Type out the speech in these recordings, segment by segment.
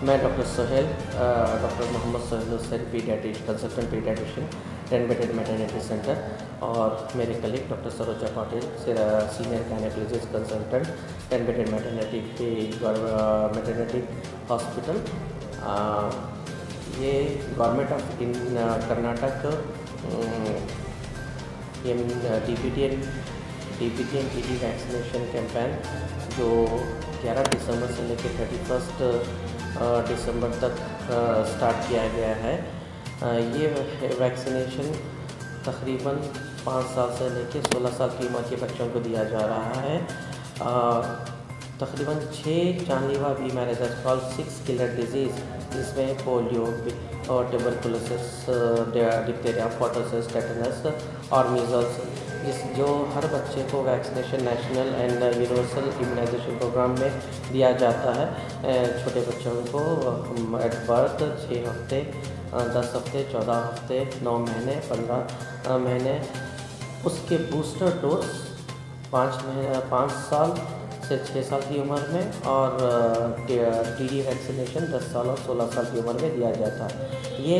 मैं doctor Sohel, doctor Mohammad Sohel Hussain consultant paediatrician, 10 bedded maternity centre, और मेरे colleague doctor Saroja Patil, senior gynaecologist consultant, 10 bedded maternity hospital. ये government of Karnataka DPT and TD vaccination campaign जो 11 दिसंबर से लेकर 31 दिसंबर तक स्टार्ट किया गया है। ये वैक्सीनेशन तकरीबन 5 साल से लेकर 16 साल की उम्र के बच्चों को दिया जा रहा है। तकरीबन 6 जानलेवा बीमारी कॉल 6 किलर डिजीज़, जिसमें पोलियो और ट्यूबरकुलोसिस, डिप्थीरिया, परटूसिस, टेटनस और मीजल्स, जो हर बच्चे को vaccination national and universal immunization programme में दिया जाता है। छोटे बच्चों को एट बर्थ 6 हफ्ते, 10 हफ्ते, 14 हफ्ते, 9 महीने, 15 महीने। उसके बूस्टर डोज 5 साल से 6 साल की उम्र में, और TD वैक्सीनेशन 10 साल और 16 साल की उम्र में दिया जाता है। ये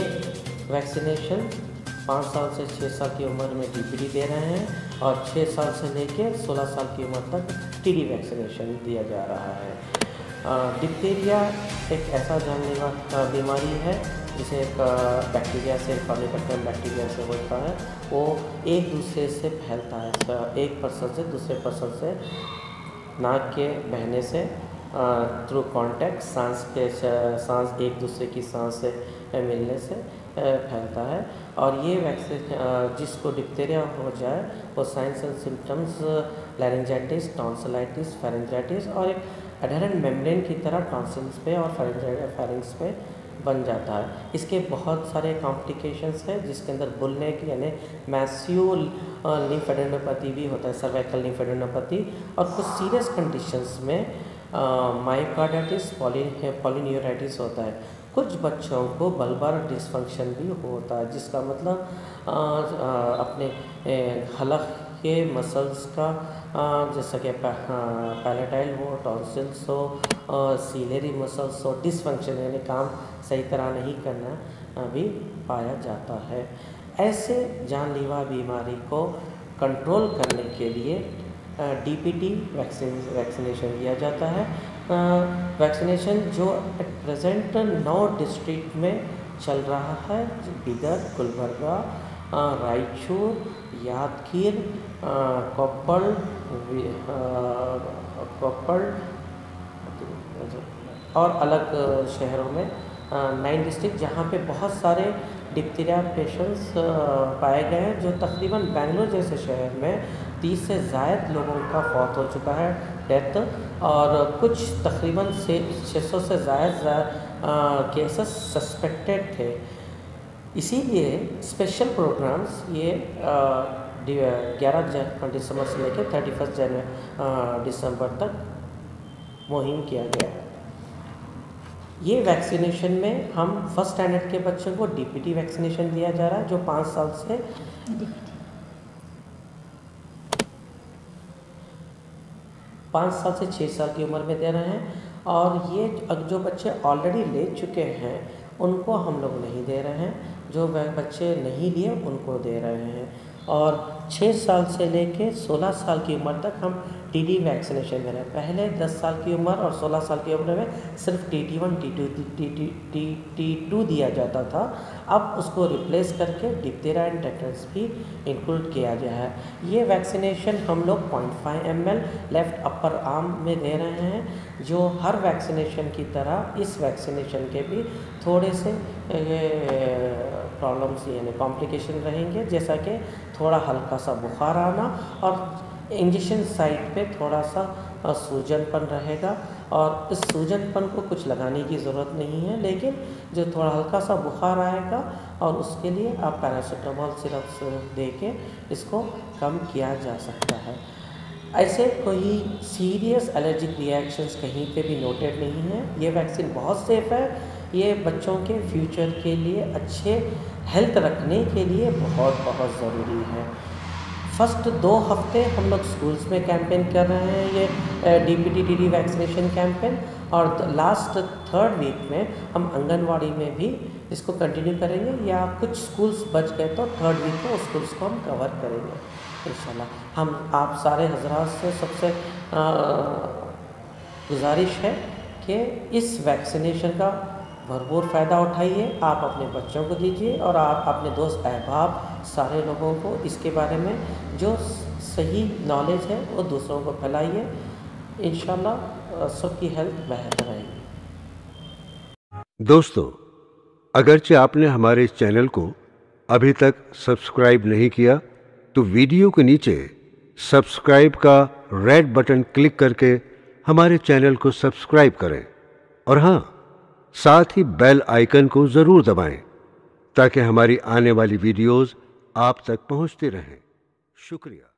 वैक्सीनेशन 5 साल से 6 साल की उम्र में DPT दे रहे हैं, और 6 साल से लेकर 16 साल की उम्र तक TD वैक्सीनेशन दिया जा रहा है। डिप्थीरिया एक ऐसा जानलेवा बीमारी है जिसे बैक्टीरिया से, कॉनिकल बैक्टीरिया से होता है। वो एक दूसरे से फैलता है, एक पर्सन से दूसरे पर्सन से नाक के बहने से, थ्रू कांटेक्ट, सांस एक दूसरे की सांस से मिलने से फैलता है। और ये वैक्सीन जिसको डिप्थीरिया हो जाए वो science and symptoms laryngitis, tonsillitis, pharyngitis और एक एडहेरेंट मेम्ब्रेन की तरह टॉन्सिल्स पे और फेरिंग्स पे बन जाता है। इसके बहुत सारे कॉम्प्लिकेशंस हैं, जिसके अंदर बुलनेक यानी मैसिव लिम्फेडेनोपैथी भी होता है, सर्वाइकल लिम्फेडेनोपैथी, और कुछ सीरियस कंडीशंस में मायोकार्डाइटिस, पॉलीन्यूराइटिस होता है। कुछ बच्चों को बल्बार डिसफंक्शन भी होता है, जिसका मतलब अपने हलक के मसल्स का, जैसा कि पैलेटाइल हो, टॉन्सिल्स हो, सीलरी मसल्स हो, डिसफंक्शन यानी काम सही तरह नहीं करना भी पाया जाता है। ऐसे जानलेवा बीमारी को कंट्रोल करने के लिए DPT वैक्सीनेशन दिया जाता है। वैक्सीनेशन जो एट प्रेजेंट 9 डिस्ट्रिक्ट में चल रहा है, बिदर, गुलबर्गा, रायचूर, यादगीर, कोप्पल और अलग शहरों में 9 डिस्ट्रिक्ट, जहाँ पे बहुत सारे डिप्थीरिया पेशेंट्स पाए गए हैं, जो तकरीबन बेंगलोर जैसे शहर में 30 से ज़ायद लोगों का फौत हो चुका है, डेथ, और कुछ तकरीबन 600 से ज़ायद केसेस सस्पेक्टेड थे। इसीलिए स्पेशल प्रोग्राम्स ये 11 दिसंबर से लेकर 31 दिसंबर तक मुहिम किया गया है। ये वैक्सीनेशन में हम फर्स्ट स्टैंडर्ड के बच्चों को DPT वैक्सीनेशन दिया जा रहा है, जो 5 साल से 6 साल की उम्र में दे रहे हैं। और ये जो बच्चे ऑलरेडी ले चुके हैं उनको हम लोग नहीं दे रहे हैं, जो बच्चे नहीं लिए उनको दे रहे हैं। और 6 साल से लेके 16 साल की उम्र तक हम TD वैक्सीनेशन दे रहे हैं। पहले 10 साल की उम्र और 16 साल की उम्र में सिर्फ TT1, T2 दिया जाता था। अब उसको रिप्लेस करके डिप्थीरिया एंड टेटनस भी इंक्लूड किया गया है। ये वैक्सीनेशन हम लोग 0.5 ml लेफ्ट अपर आर्म में दे रहे हैं, जो हर वैक्सीनेशन की तरह इस वैक्सीनेशन के भी थोड़े से प्रॉब्लम्स यानी कॉम्प्लिकेशन रहेंगे, जैसा कि थोड़ा हल्का सा बुखार आना, और इंजेक्शन साइट पे थोड़ा सा सूजनपन रहेगा। और इस सूजनपन को कुछ लगाने की ज़रूरत नहीं है, लेकिन जो थोड़ा हल्का सा बुखार आएगा, और उसके लिए आप पैरासीटामोल सिरप दे के इसको कम किया जा सकता है। ऐसे कोई सीरियस एलर्जिक रिएक्शंस कहीं पे भी नोटेड नहीं है। ये वैक्सीन बहुत सेफ़ है। ये बच्चों के फ्यूचर के लिए अच्छे हेल्थ रखने के लिए बहुत बहुत ज़रूरी है। फर्स्ट 2 हफ्ते हम लोग स्कूल्स में कैंपेन कर रहे हैं, ये DPT TD वैक्सीनेशन कैंपेन, और लास्ट 3rd वीक में हम आंगनवाड़ी में भी इसको कंटिन्यू करेंगे, या कुछ स्कूल्स बच गए तो 3rd वीक में उस स्कूल्स को हम कवर करेंगे इंशाल्लाह। हम आप सारे हजरात से सबसे गुजारिश है कि इस वैक्सीनेशन का भरपूर फ़ायदा उठाइए, आप अपने बच्चों को दीजिए और आप अपने दोस्त अहबाब सारे लोगों को इसके बारे में जो सही नॉलेज है वो दूसरों को फैलाइए। इंशाल्लाह सबकी हेल्थ बेहतर रहेगी। दोस्तों, अगरचे आपने हमारे इस चैनल को अभी तक सब्सक्राइब नहीं किया तो वीडियो के नीचे सब्सक्राइब का रेड बटन क्लिक करके हमारे चैनल को सब्सक्राइब करें और हाँ, साथ ही बेल आइकन को ज़रूर दबाएं ताकि हमारी आने वाली वीडियोस आप तक पहुंचती रहें। शुक्रिया।